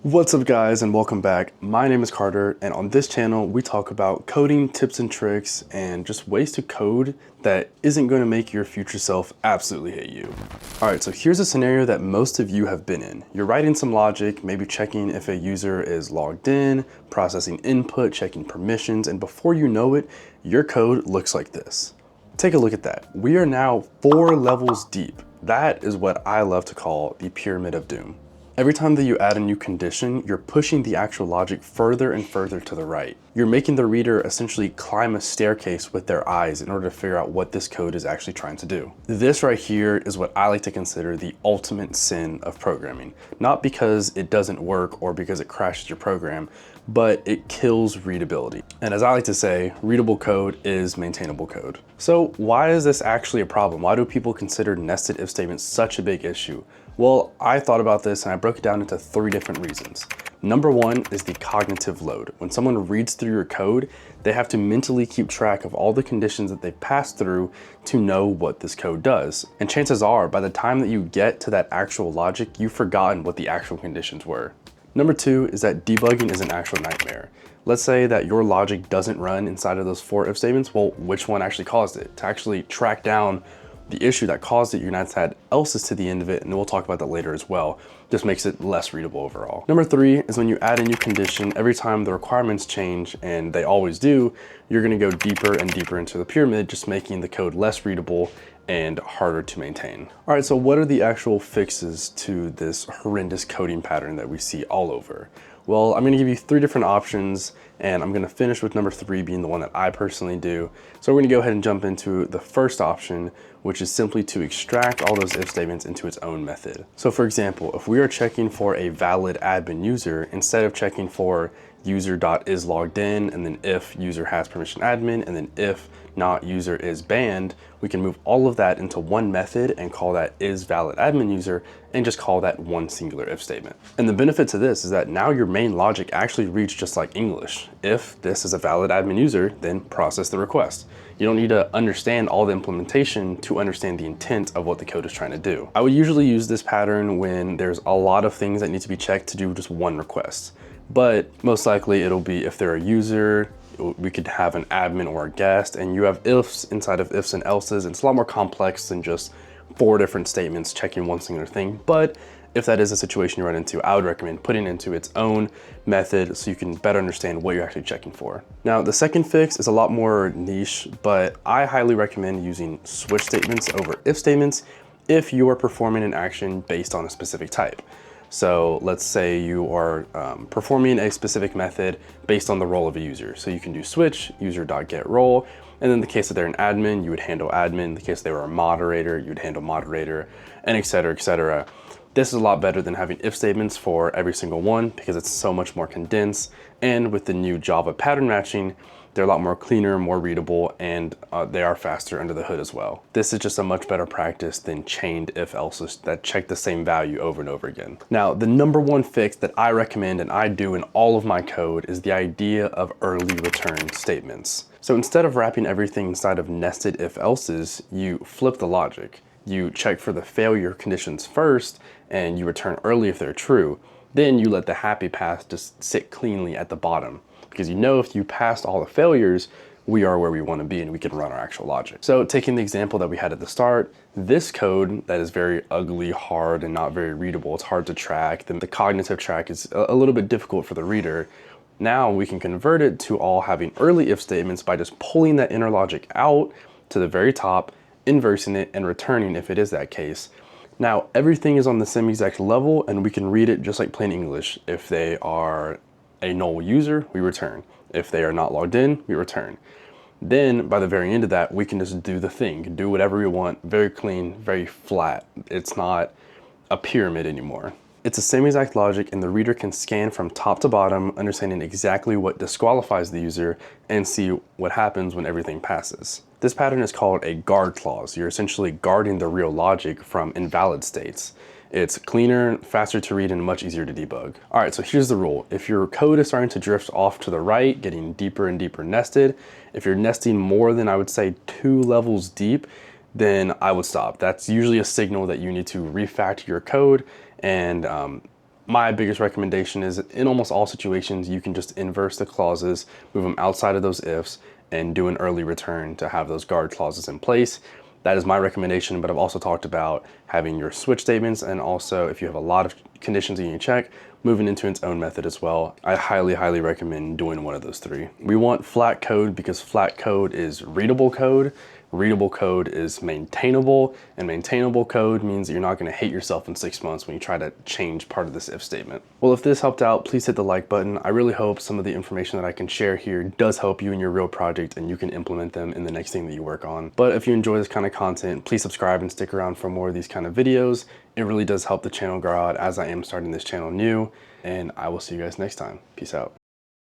What's up guys and welcome back. My name is Karter and on this channel we talk about coding tips and tricks and just ways to code that isn't going to make your future self absolutely hate you. Alright, so here's a scenario that most of you have been in. You're writing some logic, maybe checking if a user is logged in, processing input, checking permissions, and before you know it, your code looks like this. Take a look at that. We are now 4 levels deep. That is what I love to call the pyramid of doom. Every time that you add a new condition, you're pushing the actual logic further and further to the right. You're making the reader essentially climb a staircase with their eyes in order to figure out what this code is actually trying to do. This right here is what I like to consider the ultimate sin of programming. Not because it doesn't work or because it crashes your program, but it kills readability. And as I like to say, readable code is maintainable code. So why is this actually a problem? Why do people consider nested if statements such a big issue? Well, I thought about this and I broke it down into 3 different reasons. Number 1 is the cognitive load. When someone reads through your code, they have to mentally keep track of all the conditions that they've passed through to know what this code does. And chances are, by the time that you get to that actual logic, you've forgotten what the actual conditions were. Number 2 is that debugging is an actual nightmare. Let's say that your logic doesn't run inside of those 4 if statements. Well, which one actually caused it? To actually track down the issue that caused it, you're gonna have to add else's to the end of it, and we'll talk about that later as well. Just makes it less readable overall. Number 3 is when you add a new condition, every time the requirements change, and they always do, you're gonna go deeper and deeper into the pyramid, just making the code less readable and harder to maintain. All right, so what are the actual fixes to this horrendous coding pattern that we see all over? Well, I'm gonna give you 3 different options, and I'm gonna finish with number 3 being the one that I personally do. So we're gonna go ahead and jump into the first option, which is simply to extract all those if statements into its own method. So for example, if we are checking for a valid admin user, instead of checking for user.isLoggedIn, and then if user has permission admin, and then if not user is banned, we can move all of that into one method and call that isValidAdminUser and just call that one singular if statement. And the benefit to this is that now your main logic actually reads just like English. If this is a valid admin user, then process the request. You don't need to understand all the implementation to understand the intent of what the code is trying to do. I would usually use this pattern when there's a lot of things that need to be checked to do just one request. But most likely it'll be if they're a user, we could have an admin or a guest, and you have ifs inside of ifs and elses, and it's a lot more complex than just 4 different statements checking one singular thing. But if that is a situation you run into, I would recommend putting it into its own method so you can better understand what you're actually checking for. Now, the second fix is a lot more niche, but I highly recommend using switch statements over if statements if you are performing an action based on a specific type. So let's say you are performing a specific method based on the role of a user. So you can do switch user.getRole, and in the case that they're an admin, you would handle admin. In the case they were a moderator, you would handle moderator, and et cetera, et cetera. This is a lot better than having if statements for every single one because it's so much more condensed. And with the new Java pattern matching, they're a lot more cleaner, more readable, and they are faster under the hood as well. This is just a much better practice than chained if else's that check the same value over and over again. Now, the number 1 fix that I recommend and I do in all of my code is the idea of early return statements. So instead of wrapping everything inside of nested if else's, you flip the logic. You check for the failure conditions first and you return early if they're true. Then you let the happy path just sit cleanly at the bottom, because you know if you passed all the failures, we are where we want to be and we can run our actual logic. So taking the example that we had at the start, this code that is very ugly, hard, and not very readable, it's hard to track, then the cognitive track is a little bit difficult for the reader. Now we can convert it to all having early if statements by just pulling that inner logic out to the very top, inversing it, and returning if it is that case. Now everything is on the same exact level and we can read it just like plain English. If they are a null user, we return. If they are not logged in, we return. Then by the very end of that, we can just do the thing, do whatever we want, very clean, very flat. It's not a pyramid anymore. It's the same exact logic, and the reader can scan from top to bottom, understanding exactly what disqualifies the user and see what happens when everything passes. This pattern is called a guard clause. You're essentially guarding the real logic from invalid states. It's cleaner, faster to read, and much easier to debug. All right, so here's the rule. If your code is starting to drift off to the right, getting deeper and deeper nested, if you're nesting more than I would say 2 levels deep, then I would stop. That's usually a signal that you need to refactor your code and My biggest recommendation is in almost all situations, you can just inverse the clauses, move them outside of those ifs, and do an early return to have those guard clauses in place. That is my recommendation, but I've also talked about having your switch statements, and also if you have a lot of conditions you can check, moving into its own method as well. I highly, highly recommend doing one of those three. We want flat code because flat code is readable code. Readable code is maintainable, and maintainable code means that you're not going to hate yourself in 6 months when you try to change part of this if statement. Well, if this helped out, please hit the like button. I really hope some of the information that I can share here does help you in your real project and you can implement them in the next thing that you work on. But if you enjoy this kind of content, please subscribe and stick around for more of these kind of videos. It really does help the channel grow out as I am starting this channel new, and I will see you guys next time. Peace out.